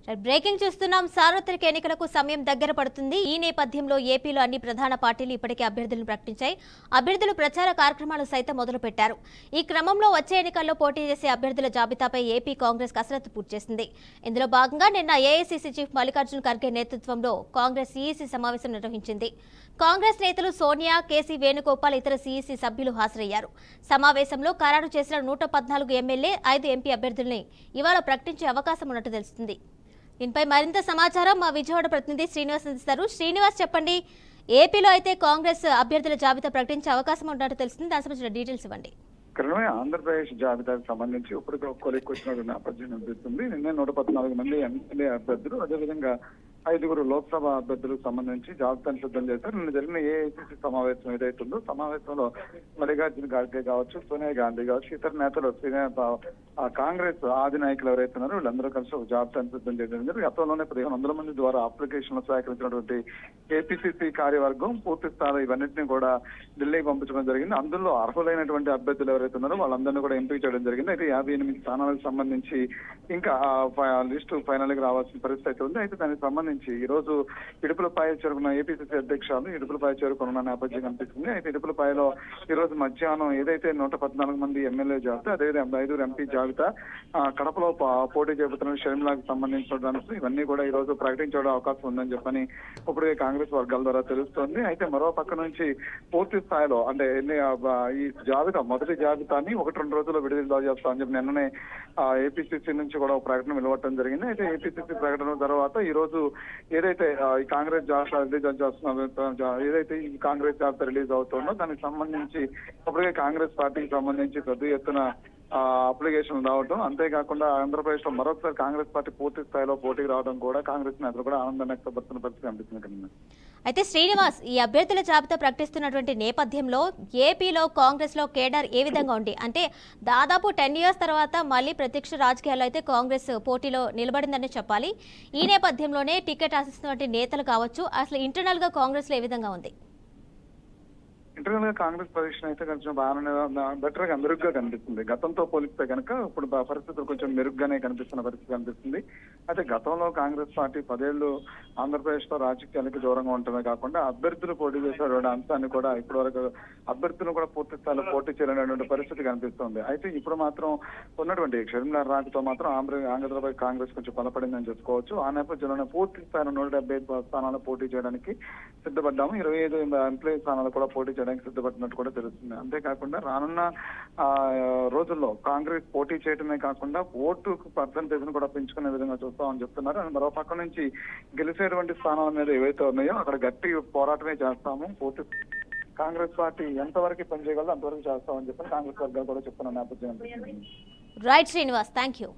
Breaking చూస్తున్నాం. సార్వత్రిక ఎన్నికలకు సమయం దగ్గర పడుతుంది. ఈ నేపథ్యంలో ఏపీలో అన్ని ప్రధాన పార్టీలు ఇప్పటికే అభ్యర్థులను ప్రకటించాయి. అభ్యర్థులు ప్రచార కార్యక్రమాలు సైతం మొదలుపెట్టారు. ఈ క్రమంలో వచ్చే ఎన్నికల్లో పోటీ చేసే అభ్యర్థుల జాబితాపై ఏపీ కాంగ్రెస్ కసరత్తు పూర్తి చేసింది. ఇందులో భాగంగా నిన్న ఏఐసీసీ చీఫ్ మల్లికార్జున ఖర్గే నేతృత్వంలో కాంగ్రెస్ సీఈసీ సమావేశం నిర్వహించింది. కాంగ్రెస్ నేతలు సోనియా, కేసీ వేణుగోపాల్, ఇతర సీఈసీ సభ్యులు హాజరయ్యారు. సమావేశంలో ఖరారు చేసిన 114 ఎమ్మెల్యే, 5 ఎంపీ అభ్యర్థుల్ని ఇవాళ ప్రకటించే అవకాశం ఉన్నట్టు తెలుస్తుంది. దీనిపై మరింత సమాచారం మా విజయవాడ ప్రతినిధి శ్రీనివాస్ అందిస్తారు. శ్రీనివాస్, చెప్పండి. ఏపీలో అయితే కాంగ్రెస్ అభ్యర్థుల జాబితా ప్రకటించే అవకాశం ఉన్నట్టు తెలుస్తుంది. దానికి సంబంధించిన డీటెయిల్స్ ఇవ్వండి. ఆంధ్రప్రదేశ్ జాబితాకు సంబంధించి ఇప్పటికే కొలిక్కొచ్చిన నేపథ్యం అనిపిస్తుంది. నిన్న 114 మంది ఎమ్మెల్యే అభ్యర్థులు, అదేవిధంగా 5 లోక్సభ అభ్యర్థులకు సంబంధించి జాబితాను సిద్ధం చేశారు. నిన్న జరిగిన ఏఐసీసీ సమావేశం ఏదైతుందో సమావేశంలో మల్లికార్జున ఖర్గే కావచ్చు, సోనియా గాంధీ కావచ్చు, ఇతర నేతలు కాంగ్రెస్ ఆది నాయకులు ఎవరైతే ఉన్నారో వీళ్ళందరూ కలిసి ఒక జాబితాను సిద్ధం చేయడం జరిగింది. గతంలోనే 1500 మంది ద్వారా అప్లికేషన్లు సేకరించినటువంటి ఏపీసీసీ కార్యవర్గం పూర్తి స్థాయిలో ఇవన్నింటినీ కూడా ఢిల్లీకి పంపించడం జరిగింది. అందులో అర్హులైనటువంటి అభ్యర్థులు ఎవరైతే ఉన్నారో వాళ్ళందరినీ కూడా ఎంపిక చేయడం జరిగింది. అయితే 58 స్థానాలకు సంబంధించి ఇంకా లిస్టు ఫైనల్ గా రావాల్సిన పరిస్థితి ఉంది. అయితే దానికి సంబంధించి ఈ రోజు ఇడుపులపై చేరుకున్న ఏపీసీసీ అధ్యక్షులు ఇడుపులపై చేరుకున్న నేపథ్యం కనిపిస్తుంది. అయితే ఇడుపులపాయలో ఈ రోజు మధ్యాహ్నం ఏదైతే 114 మంది ఎమ్మెల్యే జాబితా, అదేవిధంగా 5 ఎంపీ జాబితా, కడపలో పోటీ చేపడుతున్న షర్మిలాకు సంబంధించిన ఇవన్నీ కూడా ఈ రోజు ప్రకటించడం అవకాశం ఉందని చెప్పని ఇప్పటికే కాంగ్రెస్ వర్గాల ద్వారా తెలుస్తోంది. అయితే మరో పక్క నుంచి పూర్తి స్థాయిలో అంటే ఈ జాబితా మొదటి జాబితాని 1-2 రోజుల్లో విడుదల చేస్తామని చెప్పి నిన్ననే ఏపీసీసీ నుంచి కూడా ఒక ప్రకటన వెలువడటం జరిగింది. అయితే ఏపీసీసీ ప్రకటన తర్వాత ఈ రోజు ఏదైతే ఈ కాంగ్రెస్ జాబితా రిలీజ్ చేస్తున్న ఏదైతే ఈ కాంగ్రెస్ జాబితా రిలీజ్ అవుతుందో దానికి సంబంధించి ఇప్పటికే కాంగ్రెస్ పార్టీకి సంబంధించి పెద్ద ఎత్తున అప్లికేషన్ రావడం, అంతేకాకుండా ఆంధ్రప్రదేశ్ లో మరొకసారి కాంగ్రెస్ పార్టీ పూర్తి స్థాయిలో పోటీకి రావడం కూడా కాంగ్రెస్ నేతలు కూడా ఆనందాన్ని వ్యక్తపడుతున్న పరిస్థితి కనిపిస్తుంది. అయితే శ్రీనివాస్, ఈ అభ్యర్థుల జాబితా ప్రకటిస్తున్నటువంటి నేపథ్యంలో ఏపీలో కాంగ్రెస్ లో కేడర్ ఏ విధంగా ఉంది? అంటే దాదాపు 10 years తర్వాత మళ్ళీ ప్రత్యక్ష రాజకీయాల్లో అయితే కాంగ్రెస్ పోటీలో నిలబడిందని చెప్పాలి. ఈ నేపథ్యంలోనే టికెట్ ఆశిస్తున్నటువంటి నేతలు కావచ్చు, అసలు ఇంటర్నల్ గా కాంగ్రెస్ లో ఏ విధంగా ఉంది? ఇంటర్నల్ గా కాంగ్రెస్ పొజిషన్ అయితే కొంచెం బాగానే బెటర్ గా మెరుగ్గా కనిపిస్తుంది. గతంతో పోలిస్తే కనుక ఇప్పుడు పరిస్థితులు కొంచెం మెరుగ్గానే కనిపిస్తున్న పరిస్థితి కనిపిస్తుంది. అయితే గతంలో కాంగ్రెస్ పార్టీ 10 ఏళ్లు ఆంధ్రప్రదేశ్ లో రాజకీయాలకు దూరంగా ఉండటమే కాకుండా అభ్యర్థులు పోటీ చేసేటువంటి అంశాన్ని కూడా ఇప్పటి వరకు అభ్యర్థులు కూడా పూర్తి స్థాయిలో పోటీ చేయాలనేటువంటి పరిస్థితి కనిపిస్తుంది. అయితే ఇప్పుడు మాత్రం ఉన్నటువంటి షర్మిలా రాకతో మాత్రం ఆంధ్రప్రదేశ్ కాంగ్రెస్ కొంచెం బలపడిందని చెప్పుకోవచ్చు. ఆ నేపథ్యంలోనే పూర్తి స్థాయిలో 175 స్థానాలు పోటీ చేయడానికి సిద్ధపడ్డాము. 25 ఎంప్లాయీ స్థానాలు కూడా పోటీ చేయడానికి సిద్ధపడినట్టు కూడా తెలుస్తుంది. అంతేకాకుండా రానున్న రోజుల్లో కాంగ్రెస్ పోటీ చేయడమే కాకుండా ఓటు పర్సంటేజ్ ను కూడా పెంచుకునే విధంగా చూస్తామని చెప్తున్నారు. మరో పక్క నుంచి గెలిచేటువంటి స్థానాల మీద ఏవైతే ఉన్నాయో అక్కడ గట్టి పోరాటమే చేస్తాము, పూర్తి కాంగ్రెస్ పార్టీ ఎంతవరకు పనిచేయగలదో అంతవరకు చేస్తామని చెప్పి కాంగ్రెస్ వర్గాలు కూడా చెప్తున్న నేపథ్యం. Right Srinivas, thank you.